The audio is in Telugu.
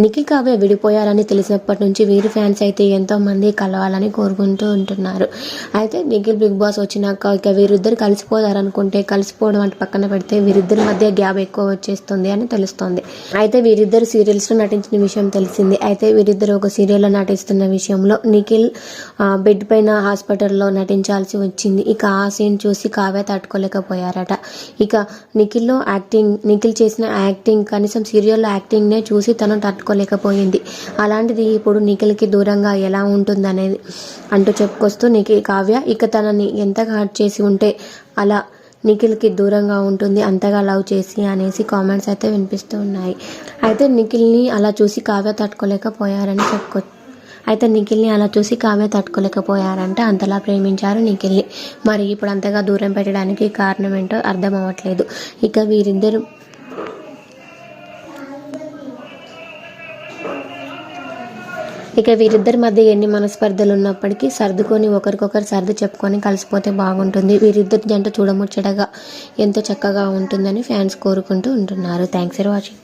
నిఖిల్ కావ్య విడిపోయారని తెలిసినప్పటి నుంచి వీరి ఫ్యాన్స్ అయితే ఎంతో మంది కలవాలని కోరుకుంటూ ఉంటున్నారు. అయితే నిఖిల్ బిగ్ బాస్ వచ్చినాక ఇక వీరిద్దరు కలిసిపోతారనుకుంటే కలిసిపోవడం అంటే పక్కన పెడితే వీరిద్దరి మధ్య గ్యాప్ ఎక్కువ వచ్చేస్తుంది అని తెలుస్తోంది. అయితే వీరిద్దరు సీరియల్స్లో నటించిన విషయం తెలిసింది. అయితే వీరిద్దరు ఒక సీరియల్లో నటిస్తున్న విషయంలో నిఖిల్ బెడ్ పైన హాస్పిటల్లో నటించాల్సి వచ్చింది. ఇక ఆ సీన్ చూసి కావ్య తట్టుకోలేకపోయారట. ఇక నిఖిల్ చేసిన యాక్టింగ్ కనీసం సీరియల్లో యాక్టింగ్నే చూసి తను తట్టుకోలేకపోయింది. అలాంటిది ఇప్పుడు నిఖిల్కి దూరంగా ఎలా ఉంటుందనేది అంటూ చెప్పుకొస్తూ కావ్య ఇక తనని ఎంతగా హర్ట్ చేసి ఉంటే అలా నిఖిల్కి దూరంగా ఉంటుంది, అంతగా లవ్ చేసి అనేసి కామెంట్స్ అయితే వినిపిస్తూ ఉన్నాయి. అయితే నిఖిల్ని అలా చూసి కావ్య తట్టుకోలేకపోయారని తట్టుకోలేకపోయారంటే అంతలా ప్రేమించారు నిఖిల్ని. మరి ఇప్పుడు అంతగా దూరం పెట్టడానికి కారణం ఏంటో అర్థం అవ్వట్లేదు. ఇక వీరిద్దరి మధ్య ఎన్ని మనస్పర్ధలు ఉన్నప్పటికీ సర్దుకొని ఒకరికొకరు సర్దు చెప్పుకొని కలిసిపోతే బాగుంటుంది. వీరిద్దరి జంట చూడముచ్చటగా ఎంతో చక్కగా ఉంటుందని ఫ్యాన్స్ కోరుకుంటూ ఉంటున్నారు. Thanks for watching.